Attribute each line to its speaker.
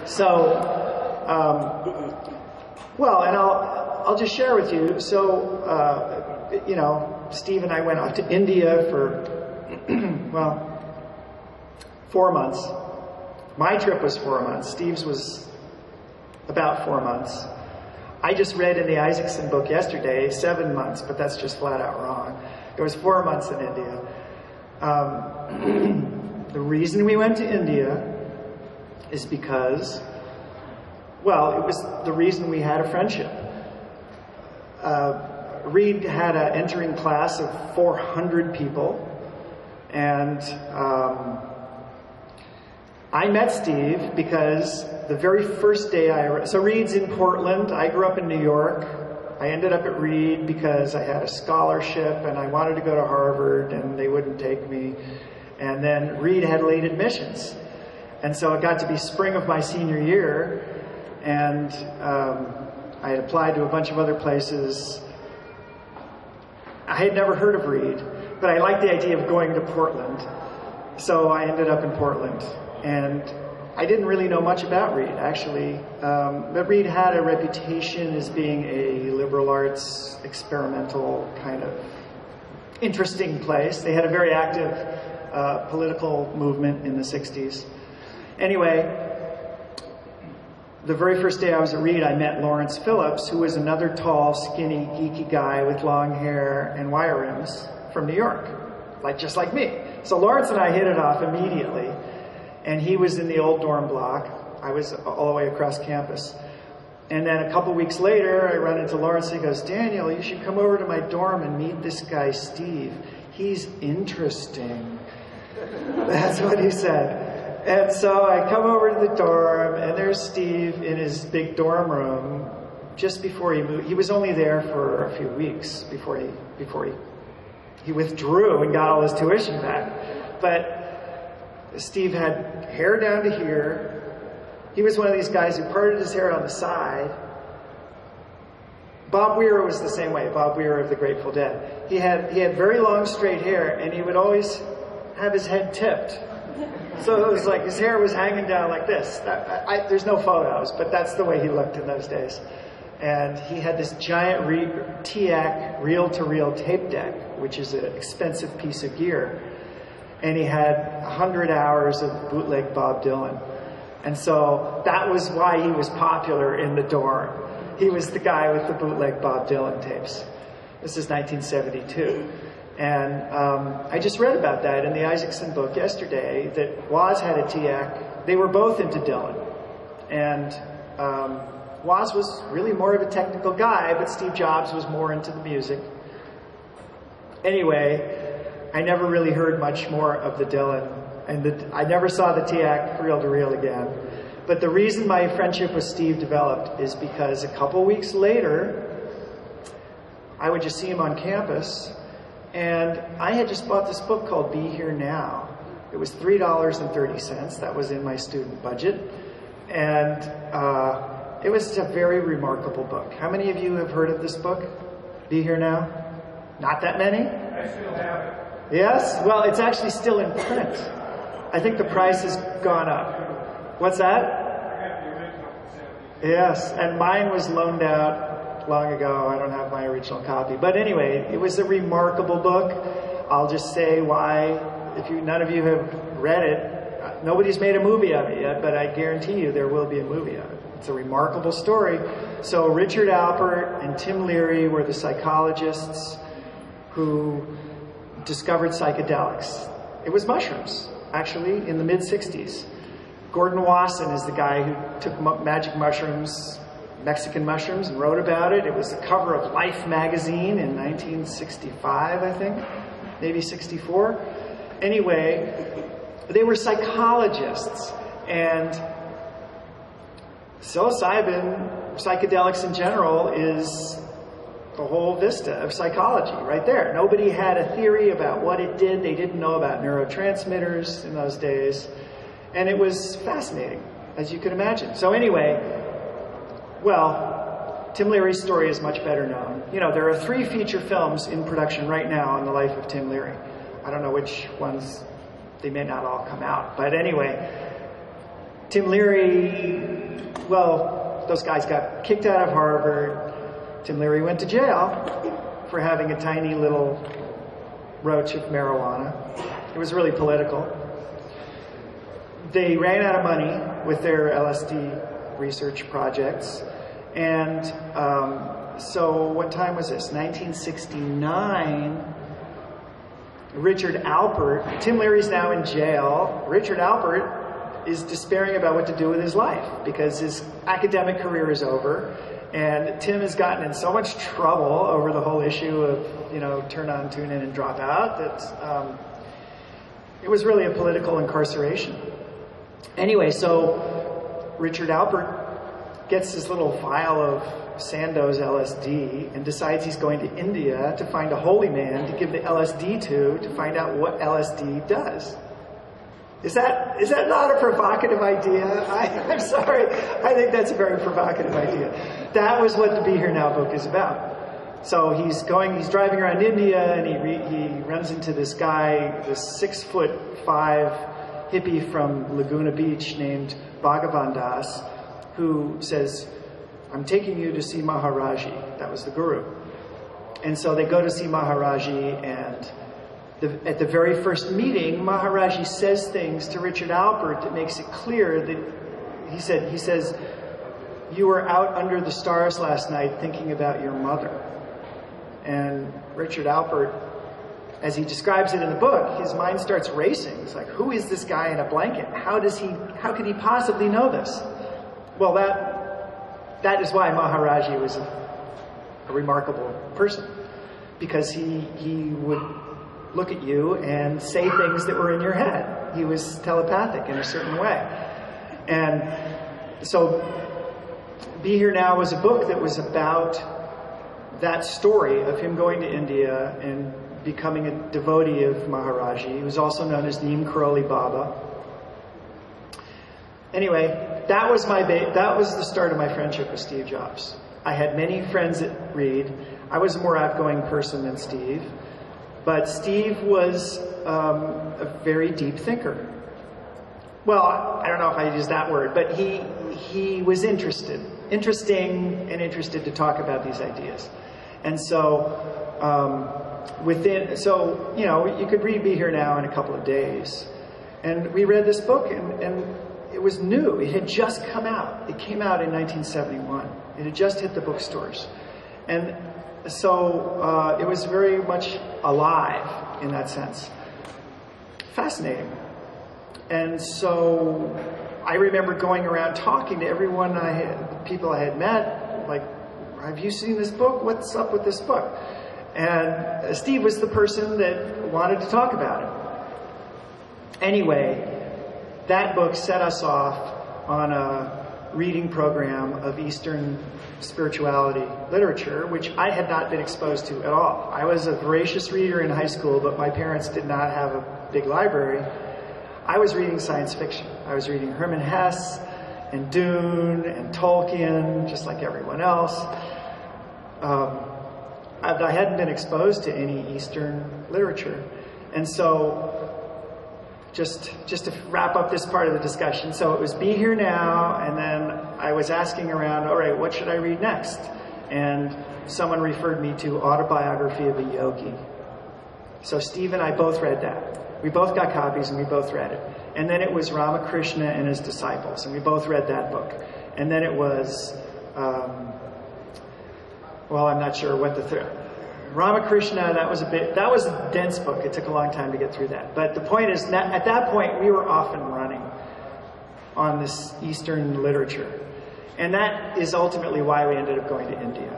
Speaker 1: So, well, and I'll just share with you. So, you know, Steve and I went out to India for, well, 4 months. My trip was 4 months. Steve's was about 4 months. I just read in the Isaacson book yesterday 7 months, but that's just flat out wrong. It was 4 months in India. The reason we went to India is because, well, it was the reason we had a friendship. Reed had an entering class of 400 people, and I met Steve because the very first day so Reed's in Portland, I grew up in New York. I ended up at Reed because I had a scholarship and I wanted to go to Harvard and they wouldn't take me. And then Reed had late admissions. And so it got to be spring of my senior year, and I had applied to a bunch of other places. I had never heard of Reed, but I liked the idea of going to Portland. So I ended up in Portland. And I didn't really know much about Reed, actually. But Reed had a reputation as being a liberal arts, experimental, kind of interesting place. They had a very active political movement in the 60s. Anyway, the very first day I was at Reed, I met Lawrence Phillips, who was another tall, skinny, geeky guy with long hair and wire rims from New York, just like me. So Lawrence and I hit it off immediately. And he was in the old dorm block. I was all the way across campus. And then a couple weeks later, I run into Lawrence and he goes, "Daniel, you should come over to my dorm and meet this guy, Steve. He's interesting." That's what he said. And so I come over to the dorm, and there's Steve in his big dorm room just before he moved. He was only there for a few weeks before he withdrew and got all his tuition back. But Steve had hair down to here. He was one of these guys who parted his hair on the side. Bob Weir was the same way, Bob Weir of the Grateful Dead. He had very long straight hair, and he would always have his head tipped. So it was like his hair was hanging down like this. There's no photos, but that's the way he looked in those days. And he had this giant TAC reel-to-reel tape deck, which is an expensive piece of gear. And he had 100 hours of bootleg Bob Dylan. And so that was why he was popular in the dorm. He was the guy with the bootleg Bob Dylan tapes. This is 1972. And I just read about that in the Isaacson book yesterday, that Woz had a TAC. They were both into Dylan. And Woz was really more of a technical guy, but Steve Jobs was more into the music. Anyway, I never really heard much more of the Dylan, and I never saw the TAC reel-to-reel again. But the reason my friendship with Steve developed is because a couple weeks later, I would just see him on campus, and I had just bought this book called Be Here Now. It was $3.30. That was in my student budget. And it was a very remarkable book. How many of you have heard of this book, Be Here Now? Not that many?
Speaker 2: I still have it.
Speaker 1: Yes? Well, it's actually still in print. I think the price has gone up. What's that?
Speaker 2: I got the original from 70s.
Speaker 1: Yes, and mine was loaned out long ago. I don't have my original copy. But anyway, it was a remarkable book. I'll just say why, if none of you have read it, nobody's made a movie of it yet, but I guarantee you there will be a movie of it. It's a remarkable story. So Richard Alpert and Tim Leary were the psychologists who discovered psychedelics. It was mushrooms, actually, in the mid-60s. Gordon Wasson is the guy who took magic mushrooms, Mexican mushrooms, and wrote about it. It was the cover of Life magazine in 1965, I think, maybe 64. Anyway, they were psychologists, and psilocybin, psychedelics in general, is the whole vista of psychology right there. Nobody had a theory about what it did. They didn't know about neurotransmitters in those days. And it was fascinating, as you could imagine. So anyway, well, Tim Leary's story is much better known. You know, there are 3 feature films in production right now on the life of Tim Leary. I don't know which ones, they may not all come out. But anyway, Tim Leary Well, those guys got kicked out of Harvard. Tim Leary went to jail for having a tiny little roach of marijuana. It was really political. They ran out of money with their LSD research projects. And so what time was this? 1969. Richard Alpert, Tim Leary's now in jail. Richard Alpert is despairing about what to do with his life because his academic career is over. And Tim has gotten in so much trouble over the whole issue of, you know, turn on, tune in, and drop out that it was really a political incarceration. Anyway, so Richard Alpert gets this little vial of Sandoz LSD and decides he's going to India to find a holy man to give the LSD to find out what LSD does. Is that not a provocative idea? I'm sorry. I think that's a very provocative idea. That was what the Be Here Now book is about. So he's driving around India, and he runs into this guy, this 6'5" hippie from Laguna Beach named Bhagavan Das, who says, "I'm taking you to see Maharaji." That was the guru. And so they go to see Maharaji, and at the very first meeting, Maharaji says things to Richard Alpert that makes it clear that he says, "You were out under the stars last night thinking about your mother." And Richard Alpert, as he describes it in the book, his mind starts racing. It's like, who is this guy in a blanket? How could he possibly know this? Well, that is why Maharaji was a remarkable person, because he would look at you and say things that were in your head. He was telepathic in a certain way. And so Be Here Now was a book that was about that story of him going to India and becoming a devotee of Maharaji. He was also known as Neem Karoli Baba. Anyway, that was the start of my friendship with Steve Jobs. I had many friends that read. I was a more outgoing person than Steve. But Steve was a very deep thinker. Well, I don't know if I use that word, but he was interesting to talk about these ideas. And so you could read Be Here Now in a couple of days. And we read this book, and it was new. It had just come out. It came out in 1971. It had just hit the bookstores. And so it was very much alive in that sense. Fascinating. And so I remember going around talking to everyone people I had met, like, have you seen this book? What's up with this book? And Steve was the person that wanted to talk about it. Anyway, that book set us off on a reading program of Eastern spirituality literature, which I had not been exposed to at all. I was a voracious reader in high school, but my parents did not have a big library. I was reading science fiction. I was reading Hermann Hesse and Dune and Tolkien, just like everyone else. I hadn't been exposed to any Eastern literature. And so just to wrap up this part of the discussion, so it was Be Here Now, and then I was asking around, all right, what should I read next? And someone referred me to Autobiography of a Yogi. So Steve and I both read that. We both got copies and we both read it. And then it was Ramakrishna and his disciples, and we both read that book. And then it was, I'm not sure what the third. Ramakrishna, that was a dense book. It took a long time to get through that. But the point is, at that point, we were off and running on this Eastern literature. And that is ultimately why we ended up going to India.